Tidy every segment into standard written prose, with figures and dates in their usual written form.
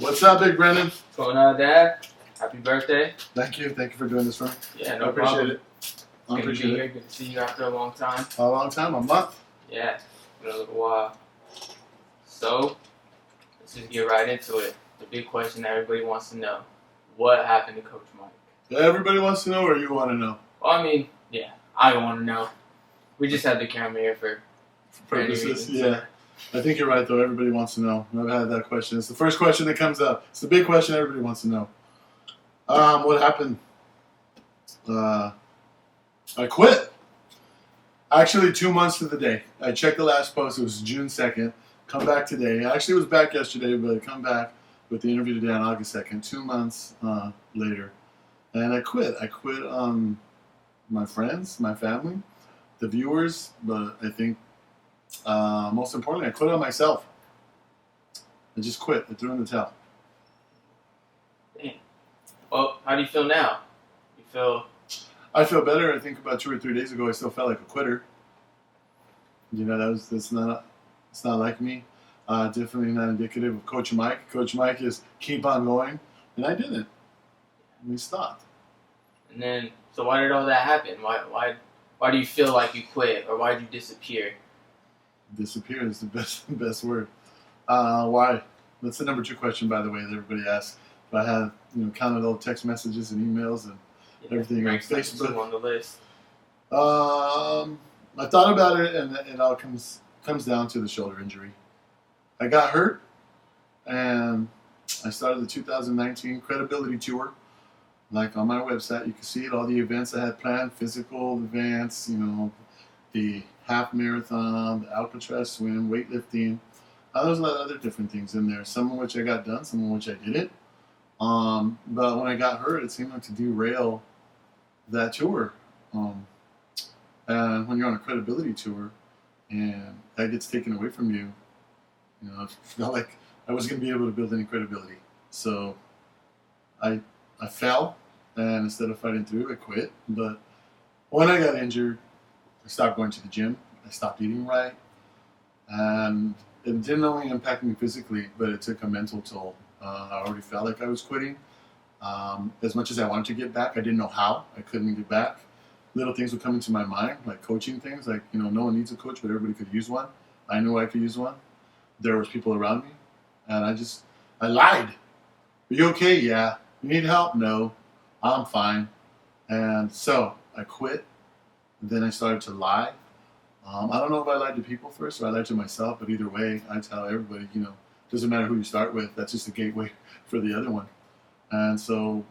What's up, Big Brennan? What's going on, Dad? Happy birthday. Thank you for doing this for me. Yeah, I no appreciate problem. it. I Good to be appreciate here. it. Good to see you after a long time. A long time, a month. Yeah, been a little while. So, let's just get right into it. The big question that everybody wants to know. What happened to Coach Mike? Everybody wants to know, or you want to know? Well, I mean, yeah, I want to know. We just had the camera here for any Purposes, reason, yeah. I think you're right, though. Everybody wants to know. I've had that question. It's the first question that comes up. It's the big question everybody wants to know. What happened? I quit. Actually, 2 months to the day. I checked the last post. It was June 2nd. Come back today. Actually, it was back yesterday, but I come back with the interview today on August 2nd, 2 months later. And I quit. I quit my friends, my family, the viewers, but I think most importantly, I quit on myself. I just quit. I threw in the towel. Damn. Well, how do you feel now? You feel... I feel better. I think about 2 or 3 days ago, I still felt like a quitter. You know, it's not like me. Definitely not indicative of Coach Mike. Coach Mike is keep on going, and I didn't. We stopped. And then, so why did all that happen? Why do you feel like you quit, or why did you disappear? Disappear is the best word. Why? That's the number 2 question, by the way, that everybody asks. If I have counted all the text messages and emails and everything on Facebook. On the list. I thought about it, and it all comes down to the shoulder injury. I got hurt, and I started the 2019 Credibility Tour. Like on my website, you can see it, all the events I had planned, physical events, the half marathon, the Alcatraz swim, weightlifting. There's a lot of other different things in there, some of which I got done, some of which I didn't. But when I got hurt, it seemed like to derail that tour. And when you're on a credibility tour and that gets taken away from you, it felt like I wasn't going to be able to build any credibility. So I fell, and instead of fighting through, I quit. But when I got injured, I stopped going to the gym. I stopped eating right. And it didn't only impact me physically, but it took a mental toll. I already felt like I was quitting. As much as I wanted to get back, I didn't know how. I couldn't get back. Little things would come into my mind, like coaching things. Like, no one needs a coach, but everybody could use one. I knew I could use one. There was people around me. And I lied. Are you okay? Yeah. You need help? No. I'm fine. And so I quit. Then I started to lie. I don't know if I lied to people first or I lied to myself, but either way, I tell everybody, doesn't matter who you start with, that's just a gateway for the other one. And so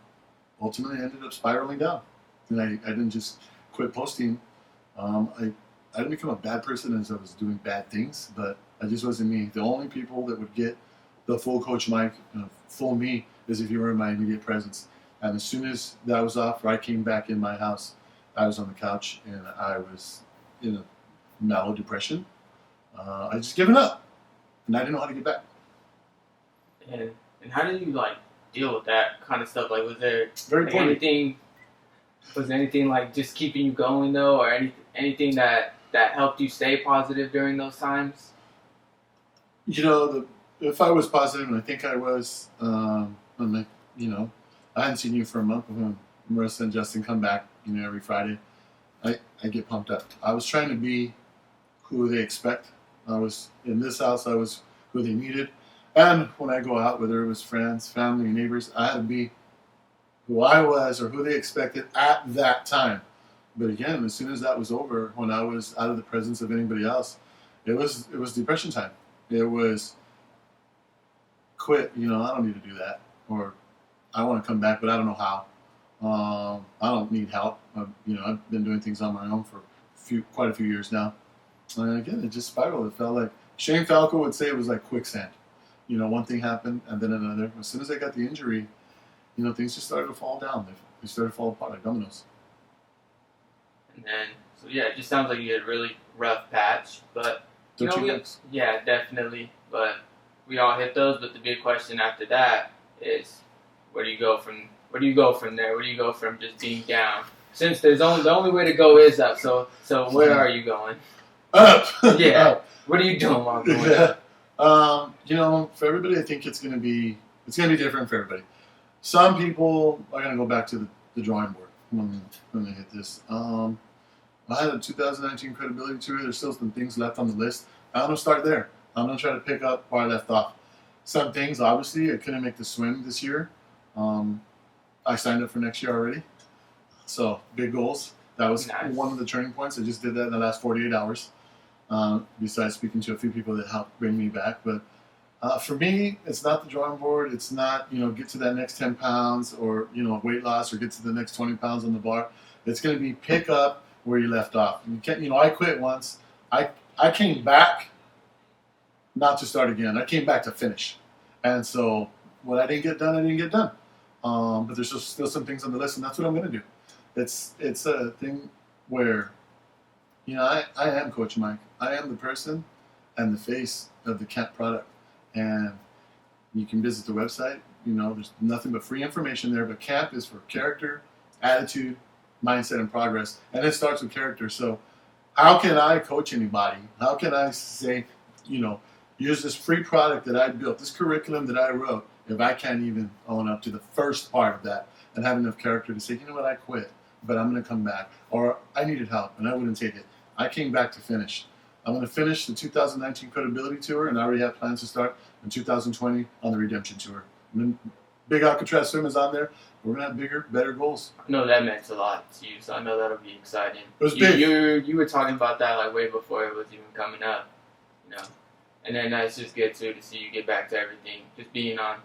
ultimately I ended up spiraling down. And I didn't just quit posting. I didn't become a bad person as I was doing bad things, but I just wasn't me. The only people that would get the full Coach Mike, full me, is if you were in my immediate presence. And as soon as that was off, or I came back in my house, I was on the couch and I was in a mellow depression. I just given up, and I didn't know how to get back. And how did you deal with that kind of stuff? Was there Very anything like just keeping you going though, or anything that helped you stay positive during those times? If I was positive, and I think I was, I hadn't seen you for a month. When Marissa and Justin come back, every Friday, I get pumped up. I was trying to be who they expect. I was in this house. I was who they needed. And when I go out, whether it was friends, family, neighbors, I had to be who I was or who they expected at that time. But again, as soon as that was over, when I was out of the presence of anybody else, it was depression time. It was quit. I don't need to do that. Or I want to come back, but I don't know how. I don't need help. I've been doing things on my own for quite a few years now. And again, it just spiraled. It felt like Shane Falco would say it was like quicksand. One thing happened and then another. As soon as I got the injury, things just started to fall down. They started to fall apart like dominoes. And then, so yeah, it just sounds like you had a really rough patch. But, yeah, definitely. But we all hit those. But the big question after that is, where do you go from there? Where do you go from just being down? Since the only way to go is up. So where are you going? Up. Yeah. Up. What are you doing while going Yeah. up? For everybody, I think it's going to be It's going to be different for everybody. Some people are going to go back to the drawing board when they hit this. I had a 2019 credibility tour. There's still some things left on the list. I'm going to start there. I'm going to try to pick up where I left off. Some things, obviously, I couldn't make the swim this year. I signed up for next year already. So, big goals. That was Nice. one of the turning points. I just did that in the last 48 hours. Besides speaking to a few people that helped bring me back. But for me, it's not the drawing board. It's not, get to that next 10 pounds or, weight loss or get to the next 20 pounds on the bar. It's going to be pick up where you left off. You can't, I quit once. I came back not to start again. I came back to finish. And so what I didn't get done, I didn't get done. But there's still some things on the list, and that's what I'm going to do. It's a thing where, I am Coach Mike. I am the person and the face of the Camp product. And you can visit the website. There's nothing but free information there. But Camp is for character, attitude, mindset, and progress. And it starts with character. So how can I coach anybody? How can I say, use this free product that I built, this curriculum that I wrote, if I can't even own up to the first part of that and have enough character to say, you know what, I quit, but I'm going to come back. Or I needed help, and I wouldn't take it. I came back to finish. I'm going to finish the 2019 Credibility Tour, and I already have plans to start in 2020 on the Redemption Tour. And then Big Alcatraz Swim is on there. We're going to have bigger, better goals. I know that meant a lot to you, so I know that'll be exciting. It was big. You were talking about that like way before it was even coming up, And then that's just good too to see you get back to everything, just being on,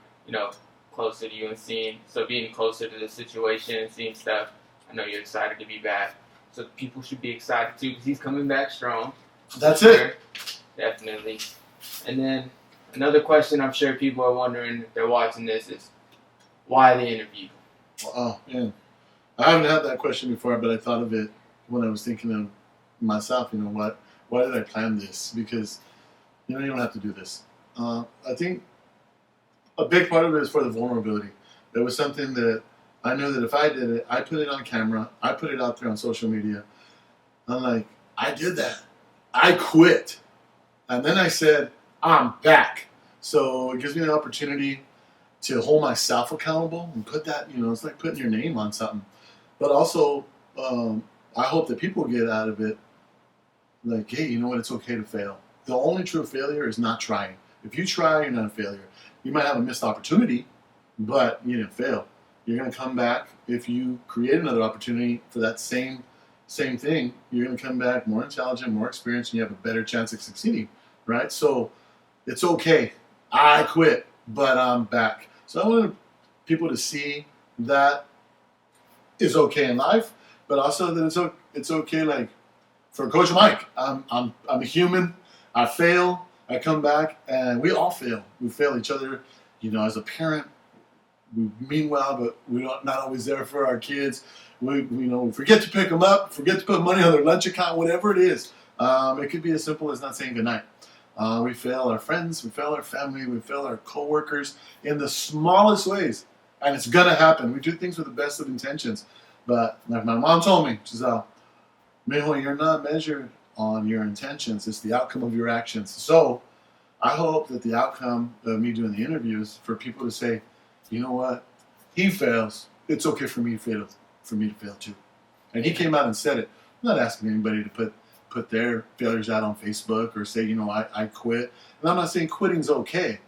closer to you and being closer to the situation and seeing stuff. I know you're excited to be back, so people should be excited too because he's coming back strong. That's it. Definitely. And then another question I'm sure people are wondering if they're watching this is, why the interview? Oh, man. I haven't had that question before, but I thought of it when I was thinking of myself, why did I plan this? Because, you don't have to do this. I think a big part of it is for the vulnerability. It was something that I knew that if I did it, I put it on camera, I put it out there on social media. I'm like, I did that. I quit. And then I said, I'm back. So it gives me an opportunity to hold myself accountable and put that, it's like putting your name on something. But also, I hope that people get out of it like, hey, you know what? It's okay to fail. The only true failure is not trying. If you try, you're not a failure. You might have a missed opportunity, but you didn't fail. You're going to come back. If you create another opportunity for that same thing, you're going to come back more intelligent, more experienced, and you have a better chance of succeeding, right? So it's okay. I quit, but I'm back. So I wanted people to see that is okay in life, but also that it's okay, like for Coach Mike. I'm a human. I fail. I come back, and we all fail. We fail each other, as a parent. We mean well, but we're not always there for our kids. We forget to pick them up, forget to put money on their lunch account, whatever it is. It could be as simple as not saying goodnight. We fail our friends, we fail our family, we fail our coworkers in the smallest ways. And it's going to happen. We do things with the best of intentions. But like my mom told me, Giselle, Mijo, you're not measured on your intentions. It's the outcome of your actions. So I hope that the outcome of me doing the interviews for people to say, you know what? He fails. It's okay for me to fail too. And he came out and said it. I'm not asking anybody to put their failures out on Facebook or say, I quit. And I'm not saying quitting's okay.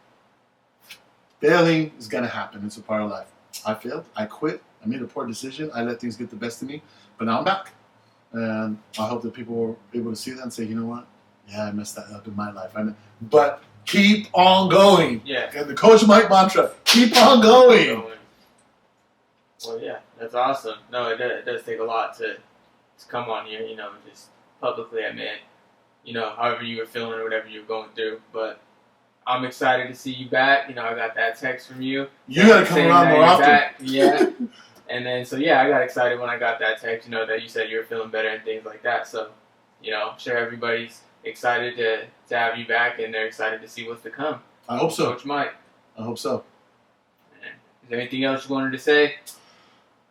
Failing is going to happen. It's a part of life. I failed. I quit. I made a poor decision. I let things get the best of me. But now I'm back. And I hope that people were able to see that and say, you know what? Yeah, I messed that up in my life. But keep on going. Yeah. And the Coach Mike mantra, keep on going. Well, yeah, that's awesome. No, it does take a lot to come on here, just publicly admit, however you were feeling or whatever you were going through. But I'm excited to see you back. I got that text from you. You got to come around more often. Back. Yeah. And then, I got excited when I got that text, that you said you were feeling better and things like that. So, I'm sure everybody's excited to have you back, and they're excited to see what's to come. I hope so. Coach Mike. I hope so. Is there anything else you wanted to say?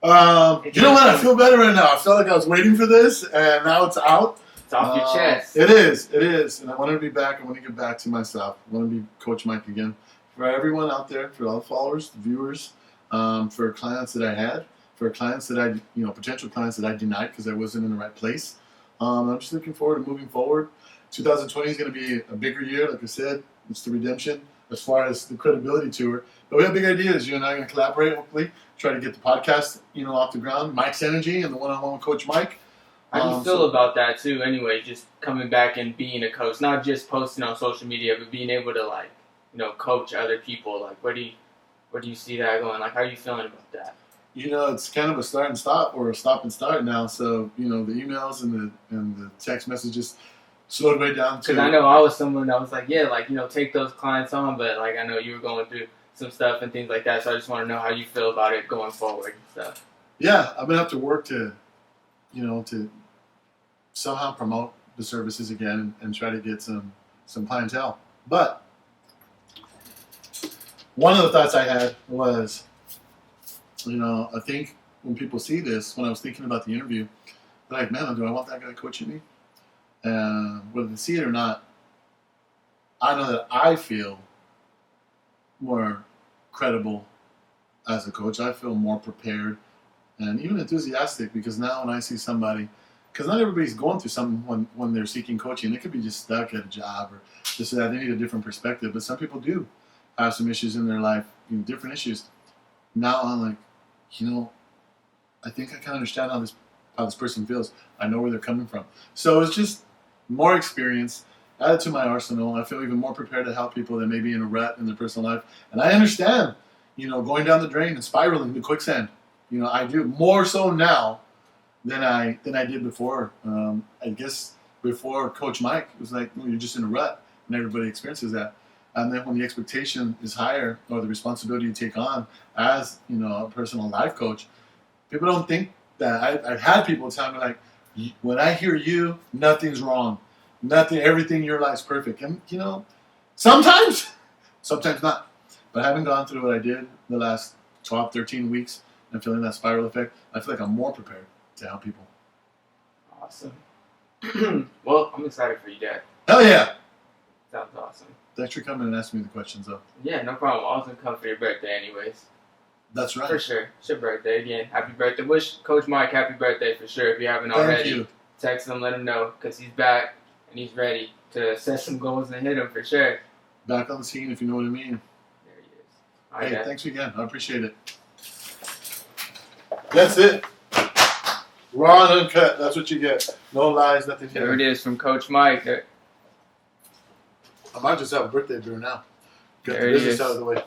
You know what? I feel better right now. I felt like I was waiting for this, and now it's out. It's off your chest. It is. And I want to be back. I want to get back to myself. I want to be Coach Mike again. for everyone out there, for all the followers, the viewers, for clients that I had, for clients that potential clients that I denied because I wasn't in the right place. I'm just looking forward to moving forward. 2020 is going to be a bigger year, like I said. It's the redemption as far as the credibility tour. But we have big ideas. You and I are going to collaborate, hopefully, try to get the podcast, off the ground. Mike's Energy and the one-on-one with Coach Mike. How do you feel about that too? Anyway, just coming back and being a coach, not just posting on social media, but being able to coach other people. Like, where do you see that going? Like, how are you feeling about that? It's kind of a start and stop or a stop and start now. So the emails and the text messages slowed way down too. Because I know I was someone that was like, take those clients on, but like I know you were going through some stuff and things like that. So I just want to know how you feel about it going forward and stuff. Yeah, I'm gonna have to work to somehow promote the services again and try to get some clientele. But one of the thoughts I had was, I think when people see this, when I was thinking about the interview, they're like, man, do I want that guy coaching me? And whether they see it or not, I know that I feel more credible as a coach. I feel more prepared and even enthusiastic because now when I see somebody, because not everybody's going through something when they're seeking coaching. They could be just stuck at a job or just that they need a different perspective. But some people do have some issues in their life, different issues. Now I'm like, I think I can understand how this person feels. I know where they're coming from. So it's just more experience added to my arsenal. I feel even more prepared to help people that may be in a rut in their personal life. And I understand, going down the drain and spiraling the quicksand. I do more so now than I did before. I guess before Coach Mike, it was like, you're just in a rut, and everybody experiences that. And then when the expectation is higher, or the responsibility you take on as a personal life coach, people don't think that. I've had people tell me like, when I hear you, nothing's wrong, everything in your life's perfect. And sometimes not. But having gone through what I did the last 12, 13 weeks and feeling that spiral effect, I feel like I'm more prepared to help people. Awesome. Well, I'm excited for you, Dad. Hell yeah! Sounds awesome. Thanks for coming and asking me the questions, though. Yeah, no problem. I was going to come for your birthday anyways. That's right. For sure. It's your birthday again. Happy birthday. Wish Coach Mike happy birthday for sure. If you haven't already, Thank you. Text him, let him know, because he's back and he's ready to set some goals and hit them for sure. Back on the scene, if you know what I mean. There he is. All right, hey, Dad. Thanks again. I appreciate it. That's it. Raw and uncut. That's what you get. No lies, nothing here. There it is from Coach Mike. There. I might just have a birthday beer now. Get There the it business is. out of the way.